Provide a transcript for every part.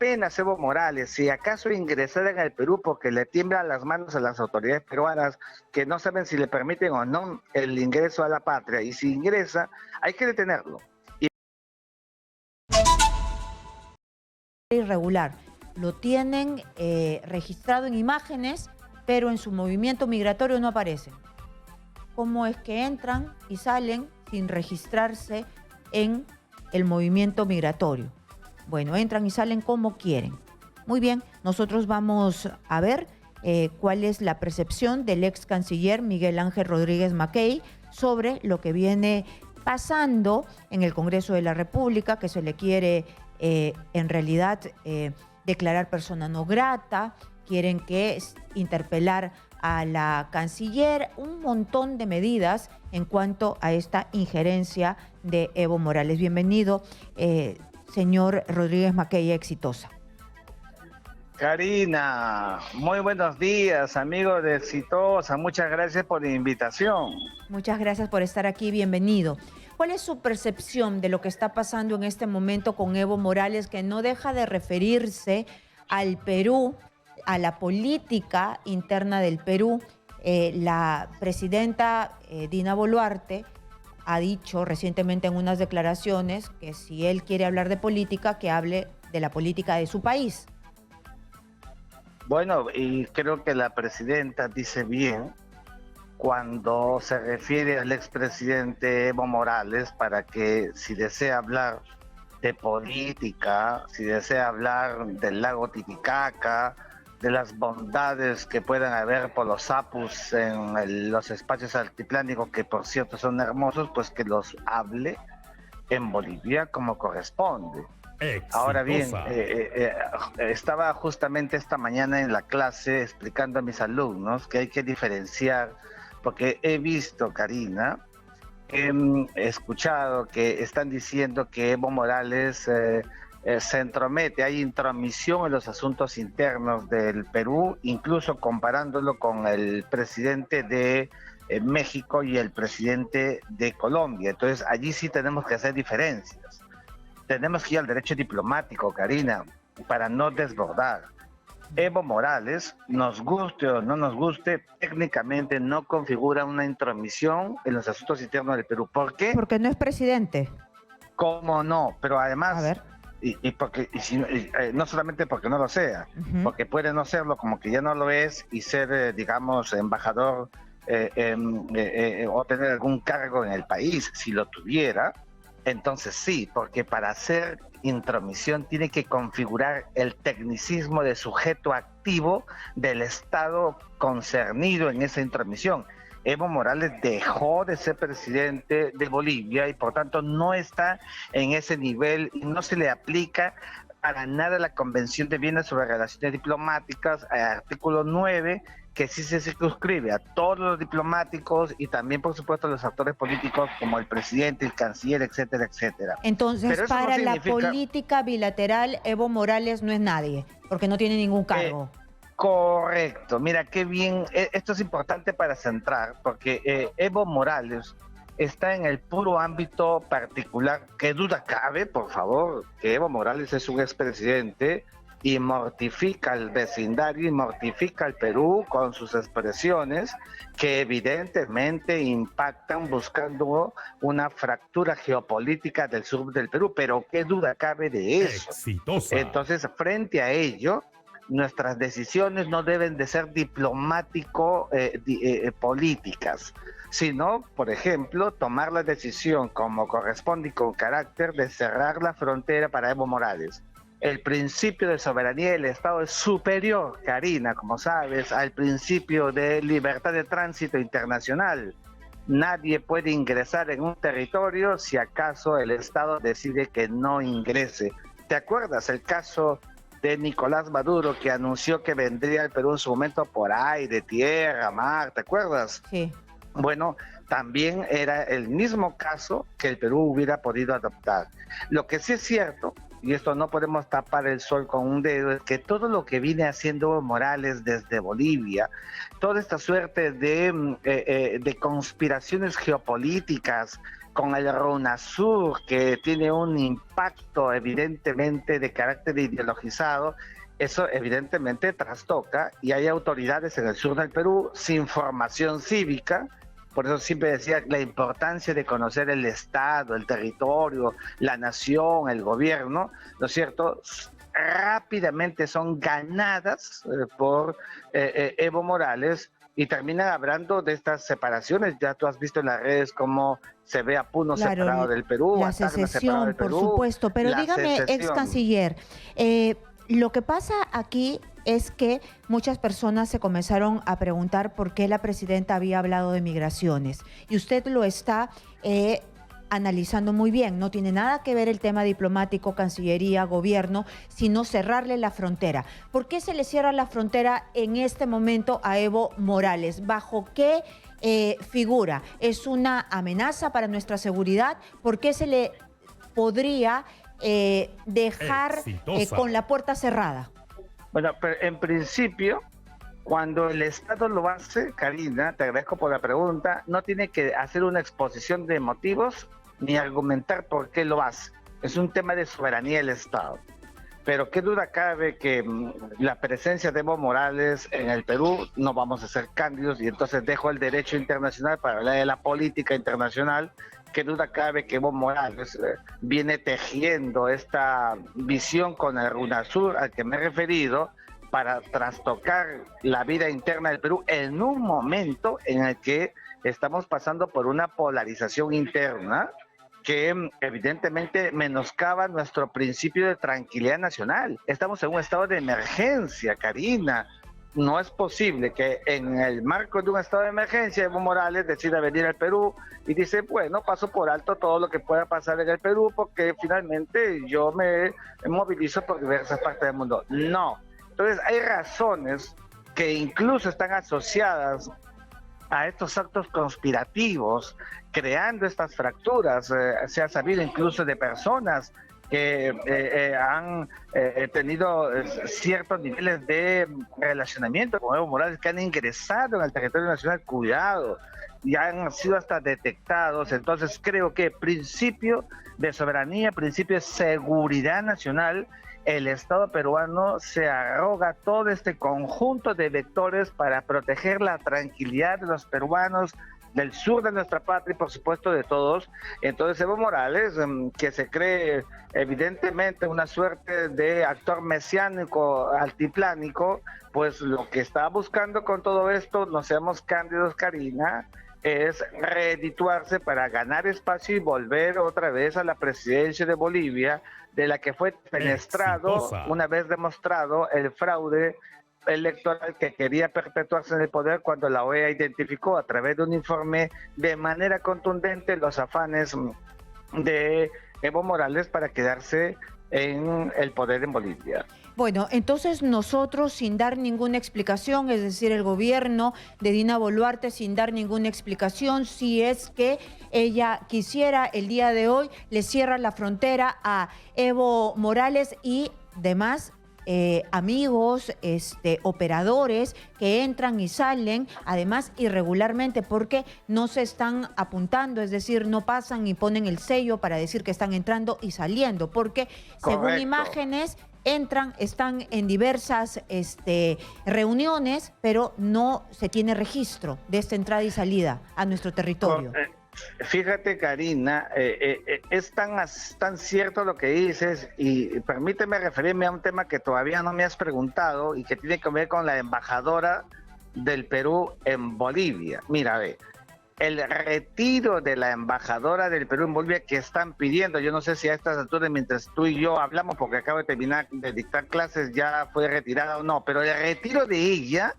apenas Evo Morales, si acaso ingresara en el Perú porque le tiemblan las manos a las autoridades peruanas que no saben si le permiten o no el ingreso a la patria, y si ingresa, hay que detenerlo. Irregular. Lo tienen registrado en imágenes, pero en su movimiento migratorio no aparecen. ¿Cómo es que entran y salen sin registrarse en el movimiento migratorio? Bueno, entran y salen como quieren. Muy bien, nosotros vamos a ver cuál es la percepción del ex canciller Miguel Ángel Rodríguez Mackey sobre lo que viene pasando en el Congreso de la República, que se le quiere en realidad declarar persona no grata, quieren que interpelar a la canciller, un montón de medidas en cuanto a esta injerencia de Evo Morales. Bienvenido, señor Rodríguez Mackey, exitosa. Karina, muy buenos días, amigo de Exitosa. Muchas gracias por la invitación. Muchas gracias por estar aquí, bienvenido. ¿Cuál es su percepción de lo que está pasando en este momento con Evo Morales, que no deja de referirse al Perú, a la política interna del Perú? La presidenta Dina Boluarte ha dicho recientemente en unas declaraciones que si él quiere hablar de política, que hable de la política de su país. Bueno, y creo que la presidenta dice bien cuando se refiere al expresidente Evo Morales, para que si desea hablar de política, si desea hablar del lago Titicaca, de las bondades que puedan haber por los apus en los espacios altiplánicos, que por cierto son hermosos, pues que los hable en Bolivia como corresponde. Exitosa. Ahora bien, estaba justamente esta mañana en la clase explicando a mis alumnos que hay que diferenciar, porque he visto, Karina, he escuchado que están diciendo que Evo Morales se entromete, hay intromisión en los asuntos internos del Perú, incluso comparándolo con el presidente de México y el presidente de Colombia. Entonces allí sí tenemos que hacer diferencias. Tenemos que ir al derecho diplomático, Karina, para no desbordar. Evo Morales, nos guste o no nos guste, técnicamente no configura una intromisión en los asuntos internos del Perú. ¿Por qué? Porque no es presidente. ¿Cómo no? Pero además, a ver. No solamente porque no lo sea, porque puede no serlo, como que ya no lo es, y ser, digamos, embajador o tener algún cargo en el país. Si lo tuviera, entonces sí, porque para hacer intromisión tiene que configurar el tecnicismo de sujeto activo del Estado concernido en esa intromisión. Evo Morales dejó de ser presidente de Bolivia y por tanto no está en ese nivel y no se le aplica para nada la Convención de Viena sobre Relaciones Diplomáticas, artículo 9, que sí se circunscribe a todos los diplomáticos y también, por supuesto, a los actores políticos como el presidente, el canciller, etcétera, etcétera. Entonces, para la política bilateral, Evo Morales no es nadie, porque no tiene ningún cargo. Correcto. Mira, qué bien. Esto es importante para centrar, porque Evo Morales está en el puro ámbito particular. ¿Qué duda cabe, por favor, que Evo Morales es un expresidente y mortifica al vecindario y mortifica al Perú con sus expresiones que evidentemente impactan buscando una fractura geopolítica del sur del Perú? Pero qué duda cabe de eso. Exitosa. Entonces, frente a ello, nuestras decisiones no deben de ser diplomático-políticas, sino, por ejemplo, tomar la decisión como corresponde y con carácter de cerrar la frontera para Evo Morales. El principio de soberanía del Estado es superior, Karina, como sabes, al principio de libertad de tránsito internacional. Nadie puede ingresar en un territorio si acaso el Estado decide que no ingrese. ¿Te acuerdas el caso de Nicolás Maduro, que anunció que vendría al Perú en su momento por aire, tierra, mar? ¿Te acuerdas? Sí. Bueno, también era el mismo caso que el Perú hubiera podido adoptar. Lo que sí es cierto, y esto no podemos tapar el sol con un dedo, es que todo lo que viene haciendo Morales desde Bolivia, toda esta suerte de conspiraciones geopolíticas con el RUNASUR, que tiene un impacto evidentemente de carácter ideologizado, eso evidentemente trastoca, y hay autoridades en el sur del Perú sin formación cívica. Por eso siempre decía la importancia de conocer el Estado, el territorio, la nación, el gobierno, ¿no es cierto? Rápidamente son ganadas por Evo Morales y terminan hablando de estas separaciones. Ya tú has visto en las redes cómo se ve a Puno Claro, separado del Perú, la a Tacna separado del secesión, por Perú. supuesto. Pero La dígame, ex secesión. canciller, lo que pasa aquí es que muchas personas se comenzaron a preguntar por qué la presidenta había hablado de migraciones. Y usted lo está analizando muy bien. No tiene nada que ver el tema diplomático, Cancillería, gobierno, sino cerrarle la frontera. ¿Por qué se le cierra la frontera en este momento a Evo Morales? ¿Bajo qué figura? ¿Es una amenaza para nuestra seguridad? ¿Por qué se le podría dejar con la puerta cerrada? Bueno, pero en principio, cuando el Estado lo hace, Karina, te agradezco por la pregunta, no tiene que hacer una exposición de motivos ni argumentar por qué lo hace. Es un tema de soberanía del Estado. Pero qué duda cabe que la presencia de Evo Morales en el Perú, no vamos a ser cándidos, y entonces dejo el derecho internacional para hablar de la política internacional. Qué duda cabe que Evo Morales viene tejiendo esta visión con el RUNASUR al que me he referido para trastocar la vida interna del Perú en un momento en el que estamos pasando por una polarización interna que evidentemente menoscaba nuestro principio de tranquilidad nacional. Estamos en un estado de emergencia, Karina. No es posible que en el marco de un estado de emergencia Evo Morales decida venir al Perú y dice, bueno, paso por alto todo lo que pueda pasar en el Perú porque finalmente yo me movilizo por diversas partes del mundo. No. Entonces hay razones que incluso están asociadas a estos actos conspirativos, creando estas fracturas. Se ha sabido incluso de personas que han tenido ciertos niveles de relacionamiento con Evo Morales, que han ingresado en el territorio nacional, cuidado, y han sido hasta detectados. Entonces creo que principio de soberanía, principio de seguridad nacional, el Estado peruano se arroga todo este conjunto de vectores para proteger la tranquilidad de los peruanos, del sur de nuestra patria y por supuesto de todos. Entonces Evo Morales, que se cree evidentemente una suerte de actor mesiánico, altiplánico, pues lo que está buscando con todo esto, no seamos cándidos, Karina, es reedituarse para ganar espacio y volver otra vez a la presidencia de Bolivia, de la que fue penetrado, una vez demostrado el fraude electoral que quería perpetuarse en el poder cuando la OEA identificó a través de un informe de manera contundente los afanes de Evo Morales para quedarse en el poder en Bolivia. Bueno, entonces nosotros sin dar ninguna explicación, es decir, el gobierno de Dina Boluarte sin dar ninguna explicación, si es que ella quisiera el día de hoy, le cierra la frontera a Evo Morales y demás amigos, operadores que entran y salen, además irregularmente, porque no se están apuntando, es decir, no pasan y ponen el sello para decir que están entrando y saliendo, porque según imágenes entran, están en diversas reuniones, pero no se tiene registro de esta entrada y salida a nuestro territorio. Fíjate, Karina, es tan cierto lo que dices, y permíteme referirme a un tema que todavía no me has preguntado y que tiene que ver con la embajadora del Perú en Bolivia. Mira, ve, el retiro de la embajadora del Perú en Bolivia que están pidiendo, yo no sé si a estas alturas, mientras tú y yo hablamos, porque acabo de terminar de dictar clases, ya fue retirada o no, pero el retiro de ella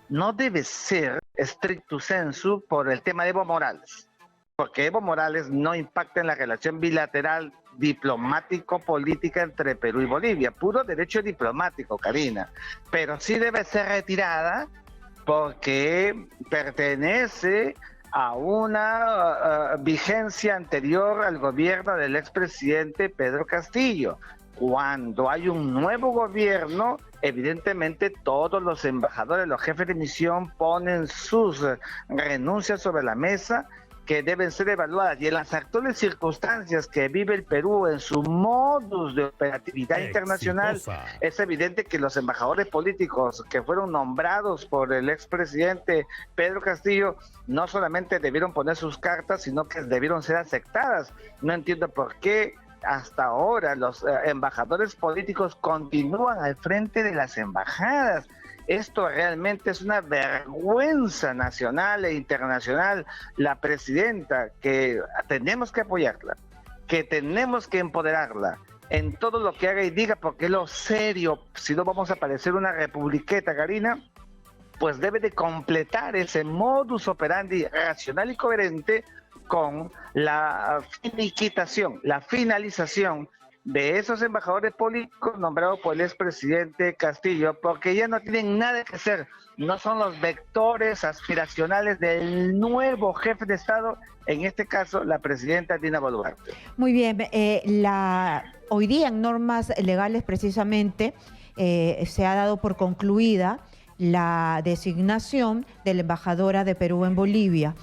no debe ser stricto sensu por el tema de Evo Morales, porque Evo Morales no impacta en la relación bilateral diplomático-política entre Perú y Bolivia, puro derecho diplomático, Karina, pero sí debe ser retirada porque pertenece a una vigencia anterior al gobierno del expresidente Pedro Castillo. Cuando hay un nuevo gobierno, evidentemente todos los embajadores, los jefes de misión ponen sus renuncias sobre la mesa, que deben ser evaluadas, y en las actuales circunstancias que vive el Perú en su modus de operatividad internacional, es evidente que los embajadores políticos que fueron nombrados por el expresidente Pedro Castillo no solamente debieron poner sus cartas, sino que debieron ser aceptadas. No entiendo por qué hasta ahora los embajadores políticos continúan al frente de las embajadas. Esto realmente es una vergüenza nacional e internacional. La presidenta, que tenemos que apoyarla, que tenemos que empoderarla en todo lo que haga y diga, porque es lo serio, si no vamos a parecer una republiqueta, Karina, pues debe de completar ese modus operandi racional y coherente con la finiquitación, la finalización de esos embajadores políticos nombrados por el expresidente Castillo, porque ya no tienen nada que hacer, no son los vectores aspiracionales del nuevo jefe de Estado, en este caso la presidenta Dina Boluarte. Muy bien, hoy día en normas legales precisamente se ha dado por concluida la designación de la embajadora de Perú en Bolivia.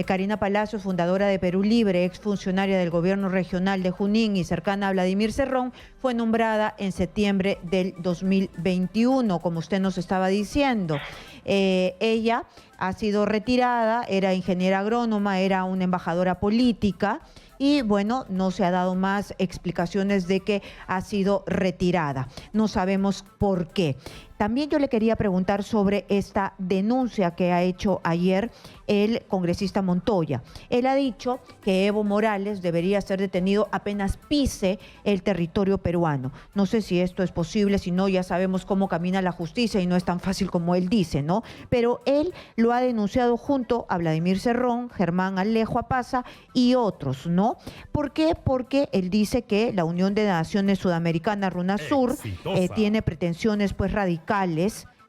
Karina Palacios, fundadora de Perú Libre, exfuncionaria del gobierno regional de Junín y cercana a Vladimir Cerrón, fue nombrada en septiembre del 2021, como usted nos estaba diciendo. Ella ha sido retirada, era ingeniera agrónoma, era una embajadora política y bueno, no se ha dado más explicaciones de que ha sido retirada. No sabemos por qué. También yo le quería preguntar sobre esta denuncia que ha hecho ayer el congresista Montoya. Él ha dicho que Evo Morales debería ser detenido apenas pise el territorio peruano. No sé si esto es posible, si no ya sabemos cómo camina la justicia y no es tan fácil como él dice, ¿no? Pero él lo ha denunciado junto a Vladimir Cerrón, Germán Alejo Apaza y otros, ¿no? ¿Por qué? Porque él dice que la Unión de Naciones Sudamericanas, RUNASUR, tiene pretensiones pues radicales,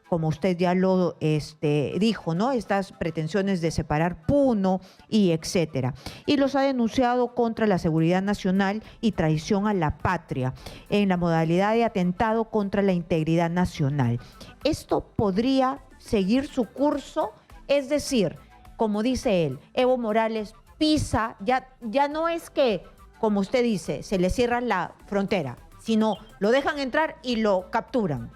como usted ya lo dijo, ¿no? Estas pretensiones de separar Puno y etcétera. Y los ha denunciado contra la seguridad nacional y traición a la patria, en la modalidad de atentado contra la integridad nacional. ¿Esto podría seguir su curso? Es decir, como dice él, Evo Morales pisa, ya no es que, como usted dice, se le cierra la frontera, sino lo dejan entrar y lo capturan.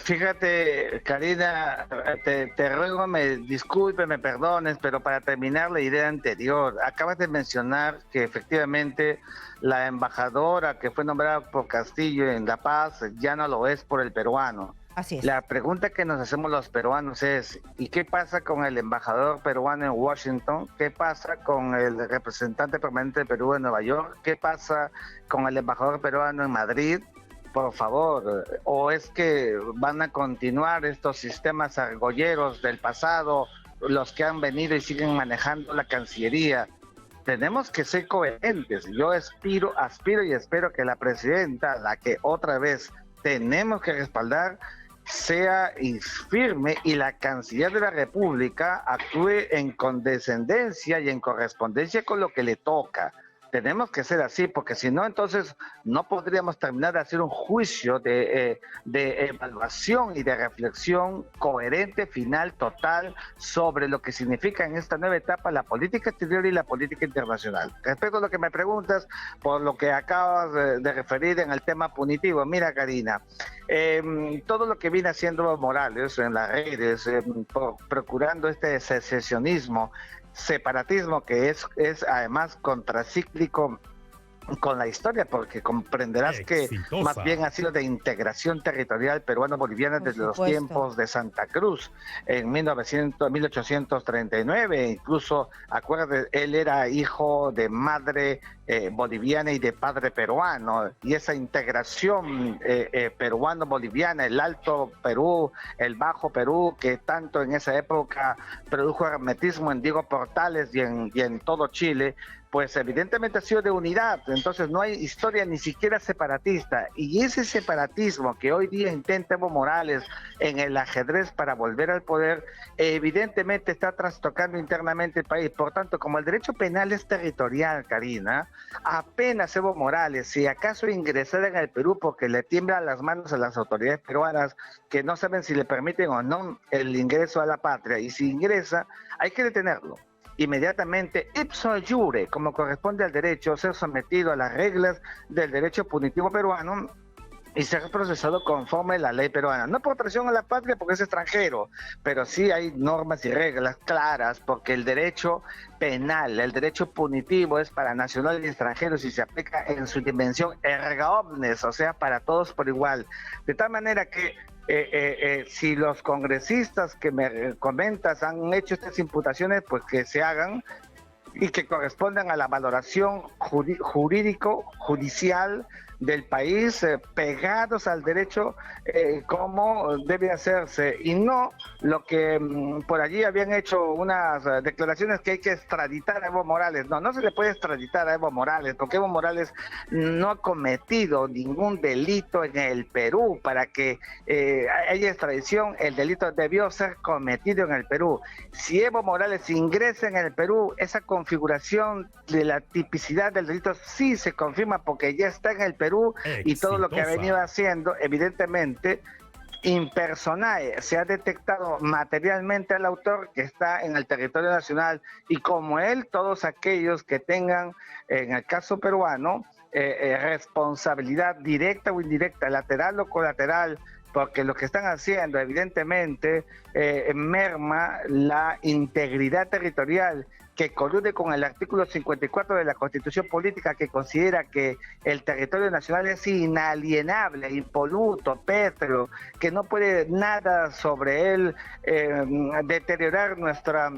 Fíjate, Karina, te ruego me disculpe, me perdones, pero para terminar la idea anterior, acabas de mencionar que efectivamente la embajadora que fue nombrada por Castillo en La Paz ya no lo es por el peruano. Así es. La pregunta que nos hacemos los peruanos es, ¿y qué pasa con el embajador peruano en Washington? ¿Qué pasa con el representante permanente de Perú en Nueva York? ¿Qué pasa con el embajador peruano en Madrid? Por favor, ¿o es que van a continuar estos sistemas argolleros del pasado, los que han venido y siguen manejando la Cancillería? Tenemos que ser coherentes. Yo aspiro y espero que la presidenta, la que otra vez tenemos que respaldar, sea firme y la Canciller de la República actúe en condescendencia y en correspondencia con lo que le toca. Tenemos que ser así, porque si no, entonces no podríamos terminar de hacer un juicio de evaluación y de reflexión coherente, final, total, sobre lo que significa en esta nueva etapa la política exterior y la política internacional. Respecto a lo que me preguntas, por lo que acabas de referir en el tema punitivo, mira, Karina, todo lo que viene haciendo Evo Morales en las redes, procurando este secesionismo, separatismo que es además contracíclico con la historia, porque comprenderás que más bien ha sido de integración territorial peruano-boliviana desde los tiempos de Santa Cruz en 1839, incluso acuérdate, él era hijo de madre boliviana y de padre peruano, y esa integración peruano-boliviana, el Alto Perú, el Bajo Perú, que tanto en esa época produjo hermetismo en Diego Portales y en todo Chile, pues evidentemente ha sido de unidad. Entonces no hay historia ni siquiera separatista, y ese separatismo que hoy día intenta Evo Morales en el ajedrez para volver al poder, evidentemente está trastocando internamente el país. Por tanto, como el derecho penal es territorial, Karina, apenas Evo Morales, si acaso ingresara en el Perú, porque le tiemblan las manos a las autoridades peruanas que no saben si le permiten o no el ingreso a la patria, y si ingresa hay que detenerlo. inmediatamente ipso iure, como corresponde al derecho, ser sometido a las reglas del derecho punitivo peruano y ser procesado conforme a la ley peruana. No por traición a la patria porque es extranjero, pero sí hay normas y reglas claras porque el derecho penal, el derecho punitivo es para nacionales y extranjeros y se aplica en su dimensión erga omnes, o sea, para todos por igual. De tal manera que si los congresistas que me comentas han hecho estas imputaciones, pues que se hagan y que correspondan a la valoración judicial del país, pegados al derecho como debe hacerse, y no lo que por allí habían hecho unas declaraciones que hay que extraditar a Evo Morales. No se le puede extraditar a Evo Morales, porque Evo Morales no ha cometido ningún delito en el Perú. Para que haya extradición, el delito debió ser cometido en el Perú. Si Evo Morales ingresa en el Perú, esa configuración de la tipicidad del delito sí se confirma porque ya está en el Perú. Y todo lo que ha venido haciendo, evidentemente, impersonae, se ha detectado materialmente al autor que está en el territorio nacional, y como él, todos aquellos que tengan, en el caso peruano, responsabilidad directa o indirecta, lateral o colateral, porque lo que están haciendo evidentemente merma la integridad territorial, que colude con el artículo 54 de la Constitución Política, que considera que el territorio nacional es inalienable, impoluto, pétreo, que no puede nada sobre él deteriorar nuestra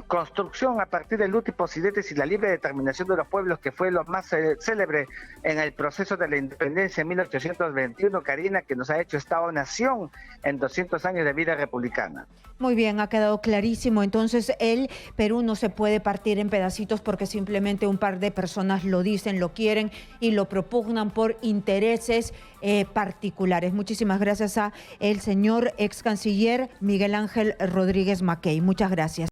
construcción a partir del uti possidetis y la libre determinación de los pueblos, que fue lo más célebre en el proceso de la independencia en 1821, Karina, que nos ha hecho Estado-Nación en 200 años de vida republicana. Muy bien, ha quedado clarísimo. Entonces, el Perú no se puede partir en pedacitos porque simplemente un par de personas lo dicen, lo quieren y lo propugnan por intereses particulares. Muchísimas gracias a el señor ex canciller Miguel Ángel Rodríguez Mackey. Muchas gracias.